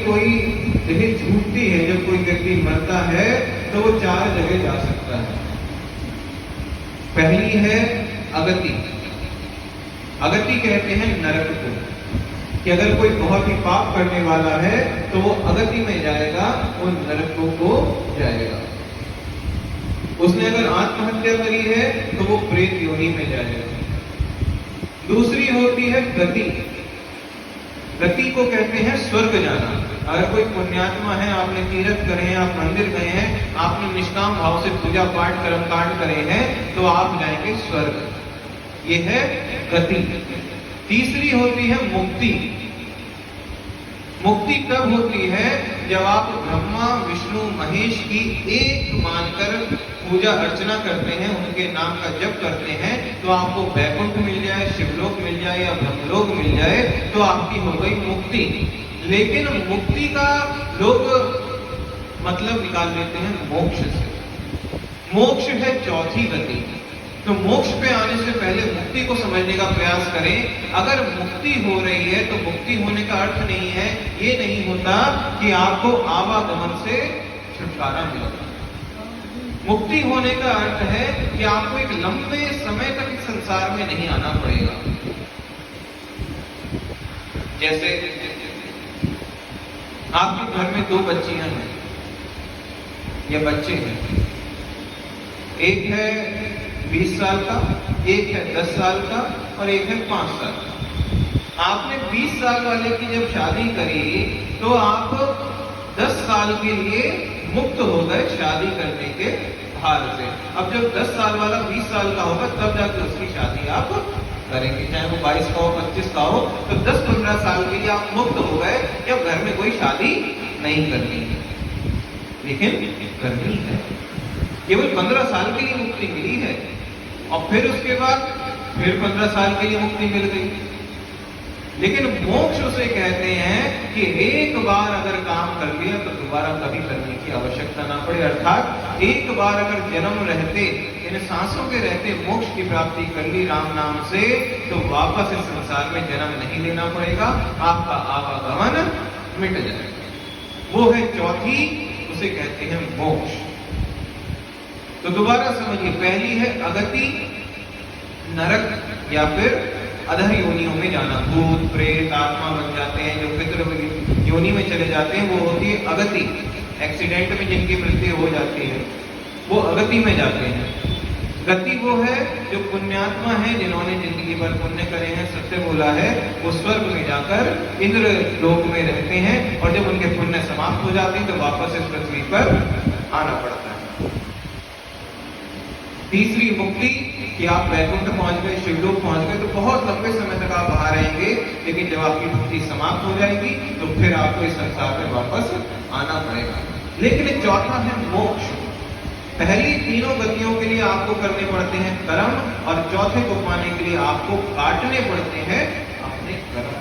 कोई देह छूटती है, जब कोई व्यक्ति मरता है तो वो 4 जगह जा सकता है। पहली है अगति। अगति कहते हैं नरक को, कि अगर कोई बहुत ही पाप करने वाला है तो वो अगति में जाएगा, वो नरकों को जाएगा। उसने अगर आत्महत्या करी है तो वो प्रेत योनि में जाएगा। दूसरी होती है गति। गति को कहते हैं स्वर्ग जाना। अगर कोई पुण्यात्मा है, आपने तीर्थ करे हैं, आप मंदिर गए हैं, आपने निष्काम भाव से पूजा पाठ कर्मकांड करे हैं, तो आप जाएंगे स्वर्ग। ये है गति। तीसरी होती है मुक्ति। मुक्ति कब होती है? जब आप ब्रह्मा विष्णु महेश की एक मानकर पूजा अर्चना करते हैं, उनके नाम का जप करते हैं, तो आपको वैकुंठ मिल जाए, शिवलोक मिल जाए या ब्रह्मलोक मिल जाए, तो आपकी हो गई मुक्ति। लेकिन मुक्ति का लोग मतलब निकाल लेते हैं मोक्ष से। मोक्ष है चौथी गति। तो मोक्ष पे आने से पहले मुक्ति को समझने का प्रयास करें। अगर मुक्ति हो रही है तो मुक्ति होने का अर्थ नहीं है, ये नहीं होता कि आपको आवागमन से छुटकारा मिलेगा। मुक्ति होने का अर्थ है कि आपको एक लंबे समय तक इस संसार में नहीं आना पड़ेगा। जैसे आपके घर में 2 बच्चियां हैं या बच्चे हैं, एक है 20 साल का, एक है 10 साल का और एक है 5 साल का। आपने 20 साल वाले की जब शादी करी तो आप 10 साल के लिए मुक्त हो गए शादी करने के भार से। अब जब 10 साल वाला 20 साल का होगा तब जाकर उसकी शादी आप करेंगे, चाहे वो 22 का हो 25 का हो। तो 10-15 साल के लिए आप मुक्त हो गए कि अब घर में कोई शादी नहीं करनी है, लेकिन करनी है। केवल 15 साल के लिए मुक्ति मिली है और फिर उसके बाद फिर 15 साल के लिए मुक्ति मिल गई। लेकिन मोक्ष उसे कहते हैं कि एक बार अगर काम कर लिया तो दोबारा कभी करने की आवश्यकता ना पड़े। अर्थात एक बार अगर जन्म रहते, इन सांसों के रहते मोक्ष की प्राप्ति कर ली राम नाम से, तो वापस इस संसार में जन्म नहीं लेना पड़ेगा, आपका आवागमन मिट जाएगा। वो है चौथी, उसे कहते हैं मोक्ष। तो दोबारा समझिए, पहली है अगति, नरक या फिर अधर योनियों में जाना, भूत प्रेत आत्मा बन जाते हैं, जो पितृ योनि में चले जाते हैं, वो होती है अगति। एक्सीडेंट में जिनकी मृत्यु हो जाती है वो अगति में जाते हैं। गति वो है जो पुण्यात्मा है, जिन्होंने जिंदगी भर पुण्य करे हैं, सत्य बोला है, वो स्वर्ग में जाकर इंद्र लोक में रहते हैं और जब उनके पुण्य समाप्त हो जाते हैं तो वापस इस पृथ्वी पर आना पड़ता है। तीसरी मुक्ति कि आप वैकुंठ पहुंच गए, शिवलोक पहुंच गए, तो बहुत लंबे समय तक आप वहां रहेंगे, लेकिन जब आपकी मुक्ति समाप्त हो जाएगी तो फिर आपको इस संसार में वापस आना पड़ेगा। लेकिन चौथा है मोक्ष। पहली तीनों गतियों के लिए आपको करने पड़ते हैं कर्म और चौथे को पाने के लिए आपको काटने पड़ते हैं अपने कर्म।